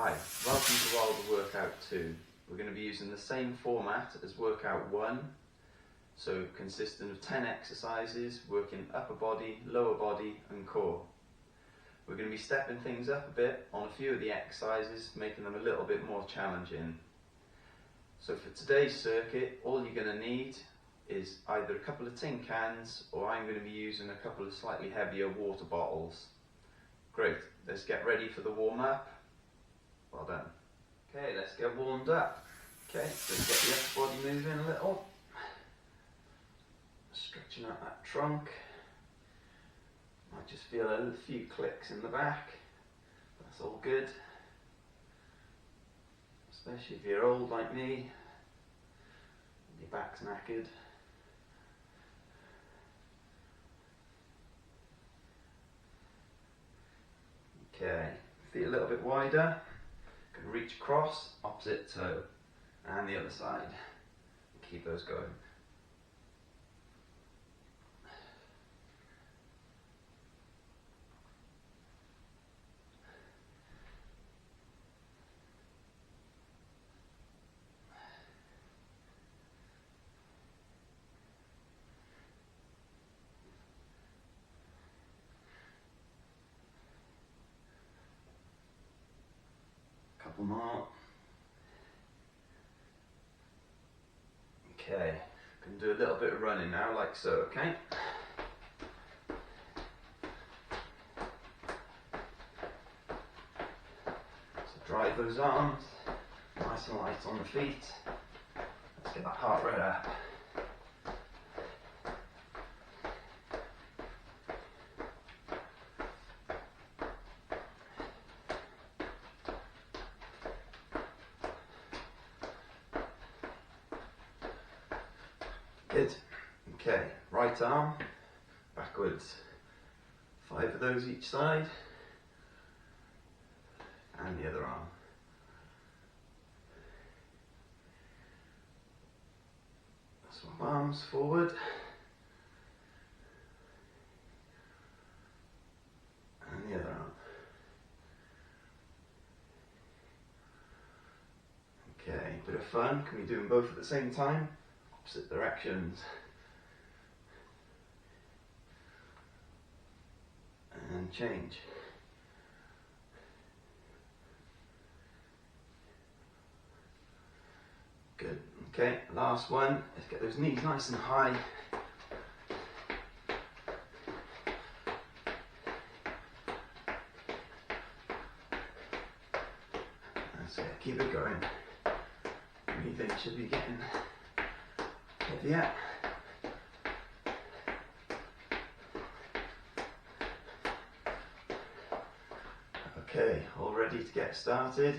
Hi, welcome to Wilder Workout 2. We're going to be using the same format as Workout 1, so consisting of 10 exercises working upper body, lower body and core. We're going to be stepping things up a bit on a few of the exercises, making them a little bit more challenging. So for today's circuit, all you're going to need is either a couple of tin cans or I'm going to be using a couple of slightly heavier water bottles. Great, let's get ready for the warm up. Well done. Okay, let's get warmed up. Okay, let's get the upper body moving a little. Stretching out that trunk. Might just feel a few clicks in the back. That's all good. Especially if you're old like me, your back's knackered. Okay, feet a little bit wider. Can reach across, opposite toe, and the other side. Keep those going. Couple more. Okay, can do a little bit of running now, like so, okay? So drive those arms, nice and light on the feet. Let's get that heart rate up. Good. Okay, right arm, backwards. 5 of those each side. And the other arm. Swap arms forward. And the other arm. Okay, bit of fun. Can we do them both at the same time? Opposite directions. And change. Good. Okay, last one. Let's get those knees nice and high. That's it. Keep it going. Breathing should be getting heavier. Okay, all ready to get started.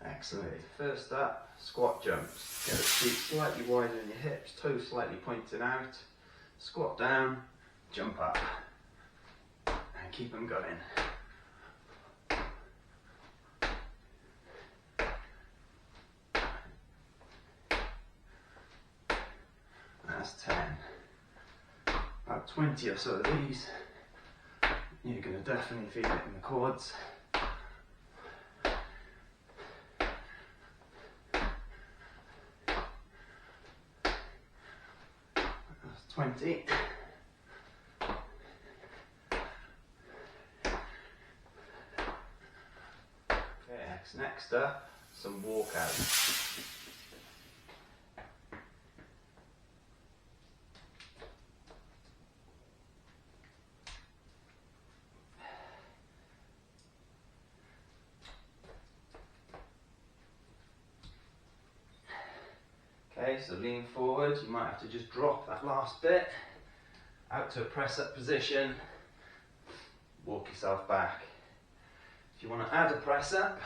Excellent. First up, squat jumps. Get the feet slightly wider than your hips, toes slightly pointing out. Squat down, jump up, and keep them going. That's 10. About 20 or so of these. You're going to definitely feel it in the quads. That's 20. Okay, next up, some walkouts. Okay, so lean forward, you might have to just drop that last bit out to a press up position, walk yourself back. If you want to add a press up,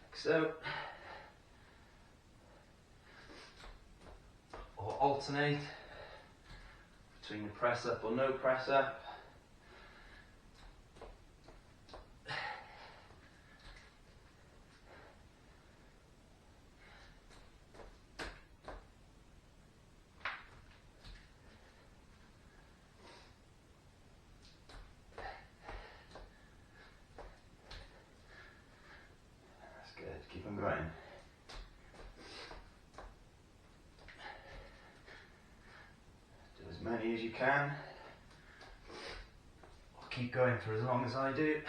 like so, or alternate between the press up or no press up. can. Or keep going for as long as I do.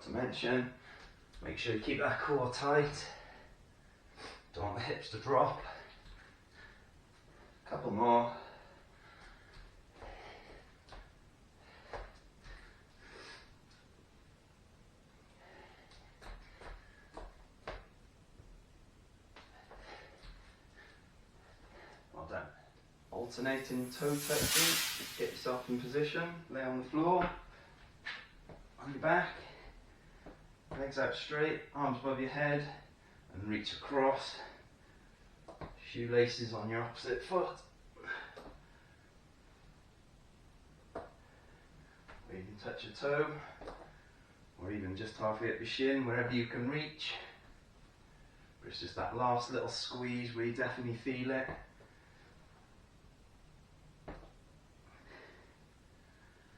To mention, make sure you keep that core tight, don't want the hips to drop. A couple more. Well done. Alternating toe touching, get yourself in position, lay on the floor, on your back. Legs out straight, arms above your head, and reach across. Shoelaces on your opposite foot. Or you can touch a toe, or even just halfway up your shin, wherever you can reach. But it's just that last little squeeze where you definitely feel it.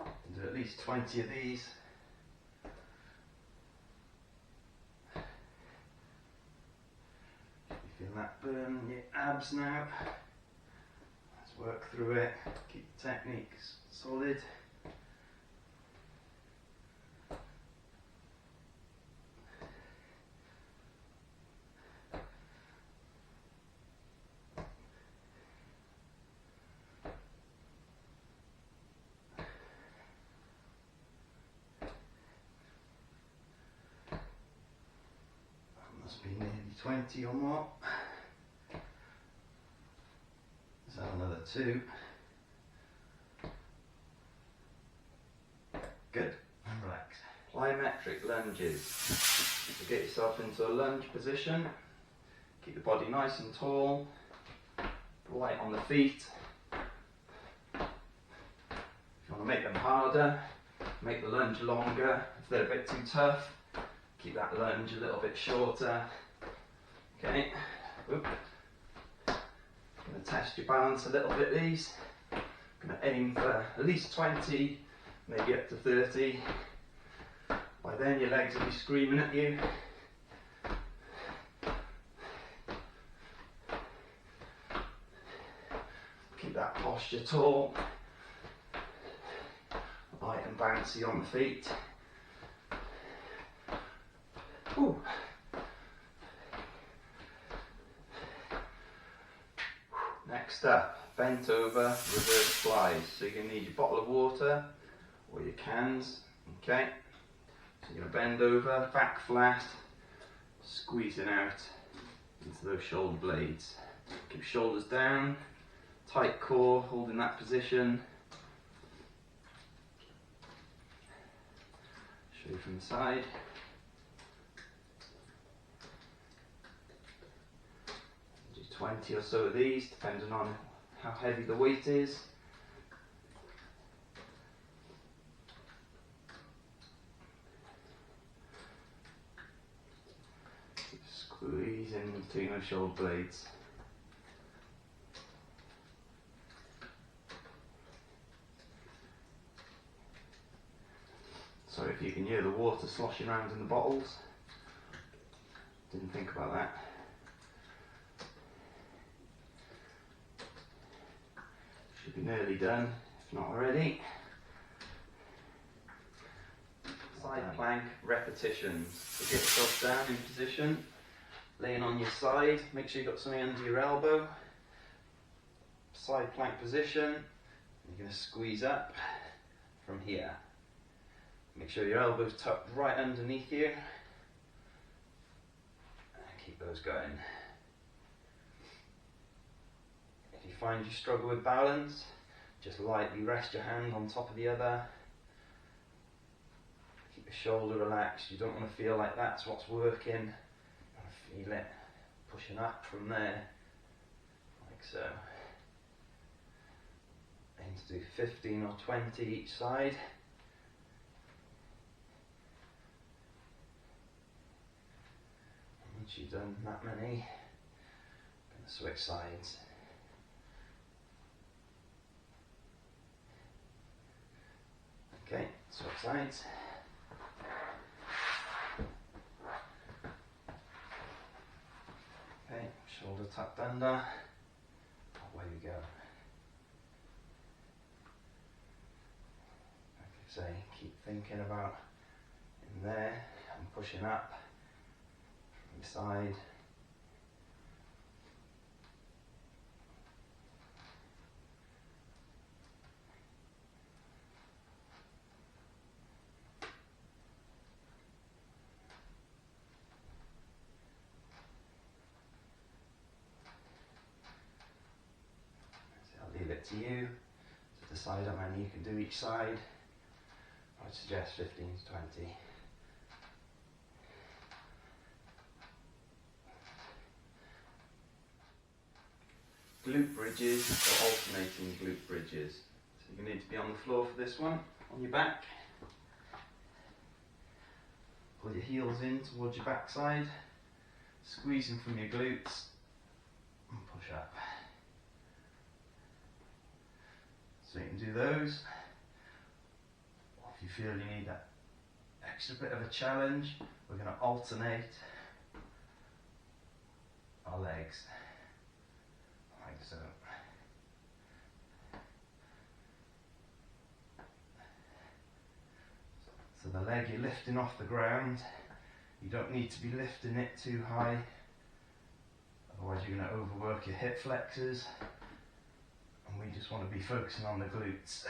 And do at least 20 of these. Feel that burn in your abs now. Let's work through it. Keep the techniques solid. Must be nearly 20 or more. Is that another 2? Good. And relax. Plyometric lunges. So get yourself into a lunge position. Keep the body nice and tall. Light on the feet. If you want to make them harder, make the lunge longer. If they're a bit too tough, keep that lunge a little bit shorter. Okay. Oop. Going to test your balance a little bit these. Going to aim for at least 20, maybe up to 30. By then your legs will be screaming at you. Keep that posture tall. Light and bouncy on the feet. Ooh. Next up, bent over reverse flies. So you're going to need your bottle of water or your cans. Okay. So you're going to bend over, back flat, squeezing out into those shoulder blades. Keep shoulders down, tight core, holding that position. Show you from the side. Do 20 or so of these, depending on how heavy the weight is. Keep squeezing between those shoulder blades. Sorry if you can hear the water sloshing around in the bottles. Didn't think about that. Should be nearly done, if not already. Side plank repetitions. So get yourself down in position, laying on your side. Make sure you've got something under your elbow. Side plank position. You're going to squeeze up from here. Make sure your elbow's tucked right underneath you. And keep those going. If you find you struggle with balance, just lightly rest your hand on top of the other. Keep the shoulder relaxed. You don't want to feel like that's what's working. You want to feel it pushing up from there, like so. to do 15 or 20 each side. Once you've done that many, I'm going to switch sides. Okay, switch sides. Okay, shoulder tucked under. Away we go. Like I say, keep thinking about in there and pushing up from the side. I'll leave it to you to decide how many you can do each side. I'd suggest 15 to 20. Glute bridges or alternating glute bridges. So you're going to need to be on the floor for this one, on your back. Pull your heels in towards your backside, squeezing from your glutes and push up. So you can do those. If you feel you need that extra bit of a challenge, we're going to alternate our legs, like so. So the leg you're lifting off the ground, you don't need to be lifting it too high, otherwise you're going to overwork your hip flexors, and we just want to be focusing on the glutes.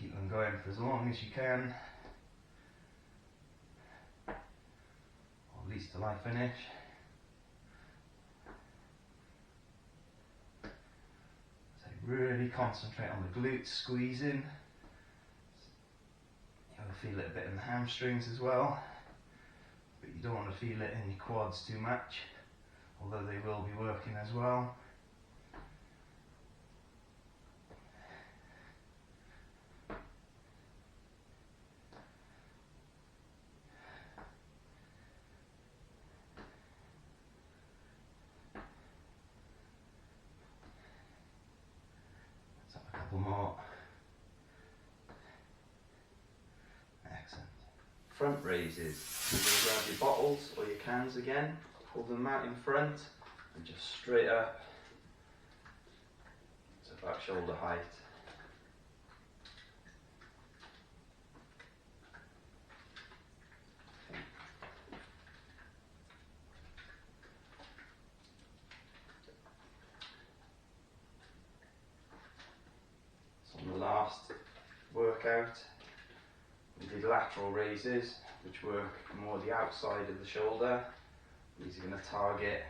Keep them going for as long as you can, or at least till I finish. So really concentrate on the glutes, squeezing. You'll feel it a bit in the hamstrings as well, but you don't want to feel it in your quads too much, although they will be working as well. More. Excellent. Front raises. You're going to grab your bottles or your cans again, pull them out in front and just straight up to about shoulder height. Last workout, we did lateral raises, which work more the outside of the shoulder. These are going to target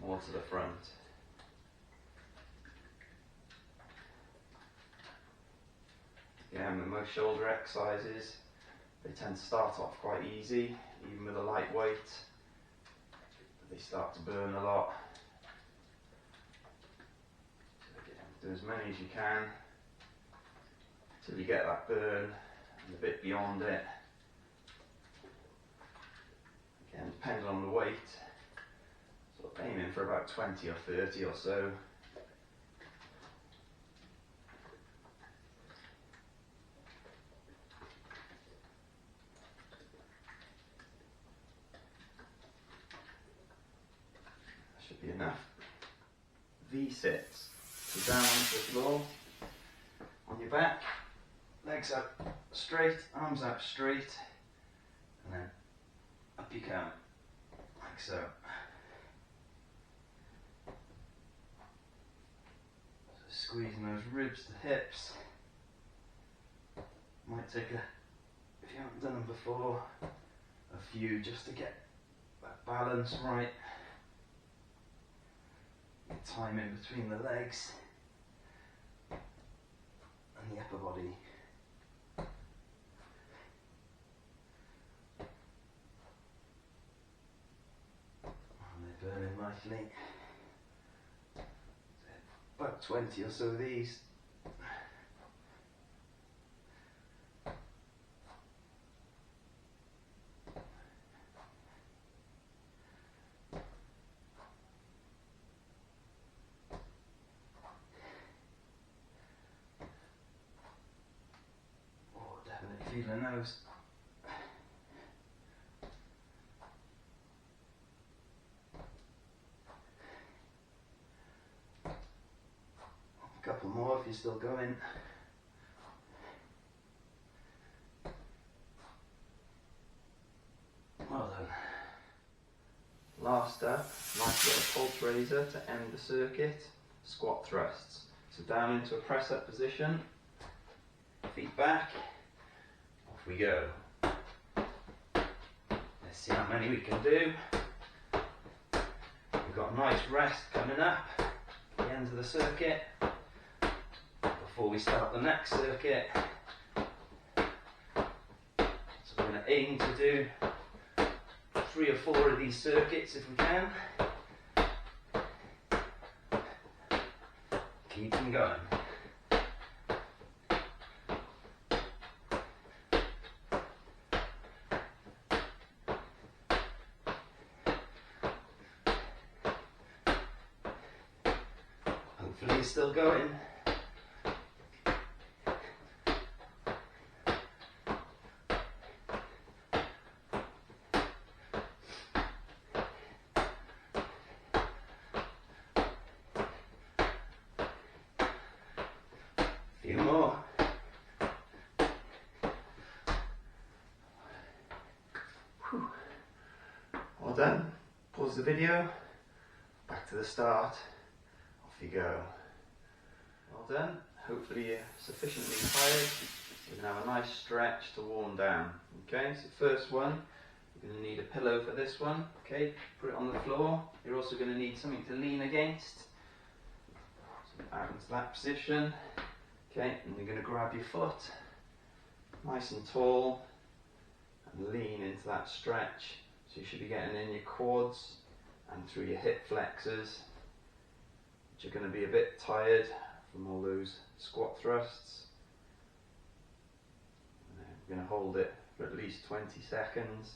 more to the front. Again, with most shoulder exercises, they tend to start off quite easy, even with a light weight, but they start to burn a lot. Do as many as you can till you get that burn and a bit beyond it. Again, depending on the weight, sort of aiming for about 20 or 30 or so. That should be enough. V-sits. So down onto the floor, on your back, legs up straight, arms out straight, and then up you come, like so. So squeezing those ribs to hips. Might take if you haven't done them before, a few just to get that balance right. Time in between the legs and the upper body. definitely about 20 or so of these. Oh, definitely feeling those. A couple more if you're still going. Well done. Last up, nice little pulse raiser to end the circuit, squat thrusts. So down into a press up position, feet back, off we go. Let's see how many we can do. We've got a nice rest coming up at the end of the circuit before we start the next circuit. So we're going to aim to do 3 or 4 of these circuits if we can. Keep them going. Hopefully you're still going. Few more. Whew. All done. Pause the video. Back to the start. Off you go. Well done. Hopefully you're sufficiently tired. You're going to have a nice stretch to warm down. Okay, so first one, you're going to need a pillow for this one. Okay, put it on the floor. You're also going to need something to lean against. So out into that position. Okay, and you're going to grab your foot, nice and tall, and lean into that stretch. So you should be getting in your quads and through your hip flexors, which are going to be a bit tired from all those squat thrusts. And we're going to hold it for at least 20 seconds.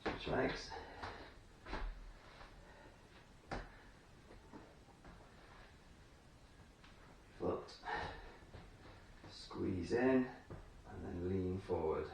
Switch legs. Foot. Squeeze in and then lean forward.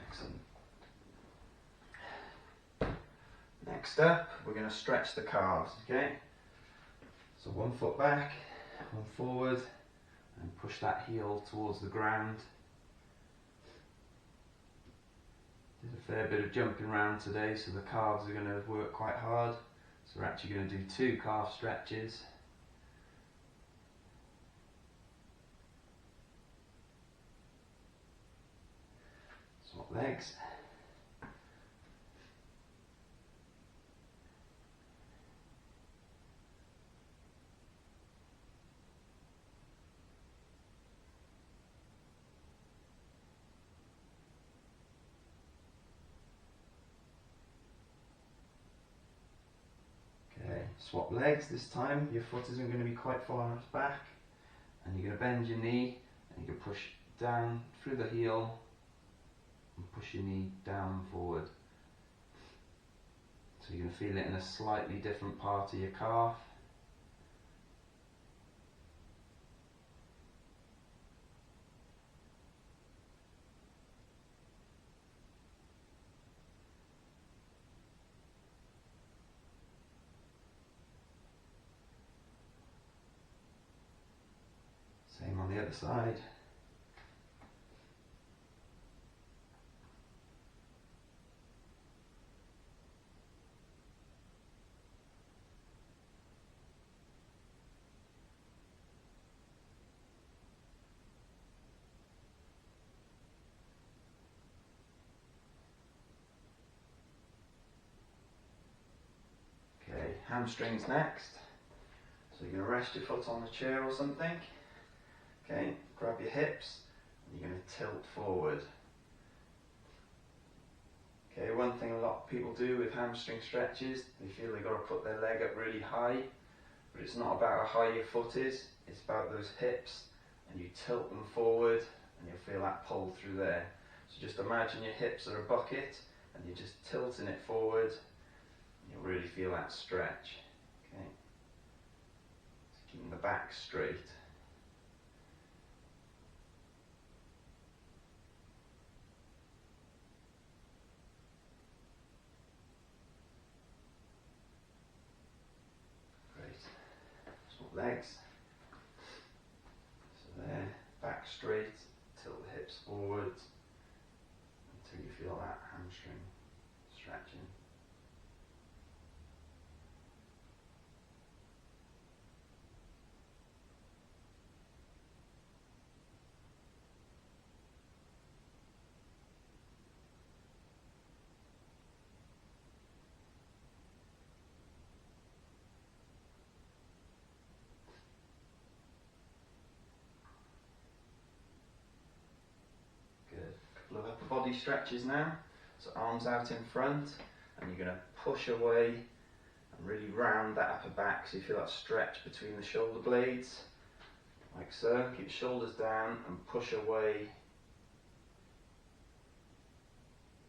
Excellent. Next up, we're going to stretch the calves, okay? So one foot back, one forward, and push that heel towards the ground. Did a fair bit of jumping around today, so the calves are going to work quite hard. So we're actually going to do 2 calf stretches. Swap legs. Swap legs. This time your foot isn't going to be quite far back, and you're going to bend your knee and you can push down through the heel and push your knee down forward. So you're going to feel it in a slightly different part of your calf. Same on the other side. Hamstrings next. So you're going to rest your foot on the chair or something. Okay, grab your hips and you're going to tilt forward. Okay, one thing a lot of people do with hamstring stretches, they feel they've got to put their leg up really high, but it's not about how high your foot is, it's about those hips, and you tilt them forward and you'll feel that pull through there. So just imagine your hips are a bucket and you're just tilting it forward and you'll really feel that stretch. Okay, so keeping the back straight. Legs. So there, back straight, tilt the hips forward until you feel that hamstring stretching. Upper body stretches now, so arms out in front, and you're going to push away and really round that upper back so you feel that stretch between the shoulder blades, like so. Keep your shoulders down and push away,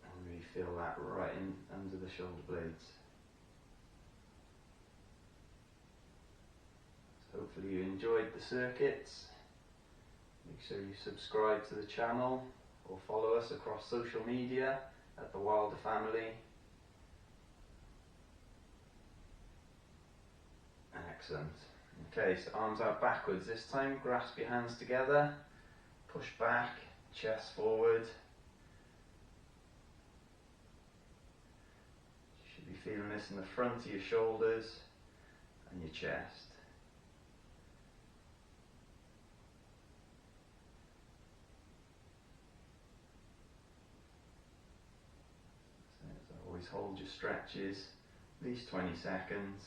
and really feel that right in under the shoulder blades. So hopefully you enjoyed the circuits. Make sure you subscribe to the channel or follow us across social media at The Wilder Family. Excellent. Okay, so arms out backwards this time. Grasp your hands together, push back, chest forward. You should be feeling this in the front of your shoulders and your chest. Hold your stretches at least 20 seconds.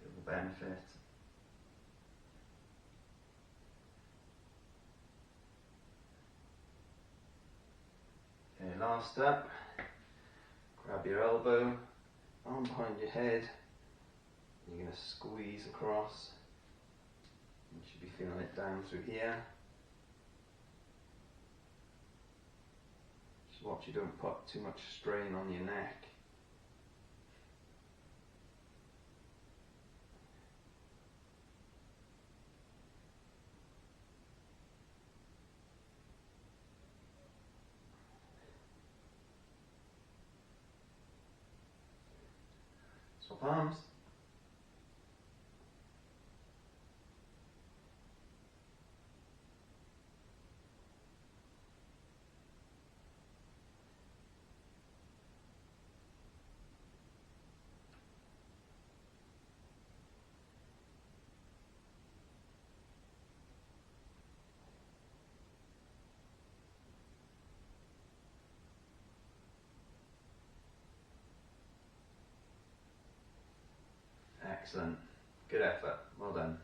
Feel the benefit. Okay, last up, grab your elbow, arm behind your head, and you're going to squeeze across. You should be feeling it down through here. Watch you don't put too much strain on your neck. Swap arms. Excellent. Good effort. Well done.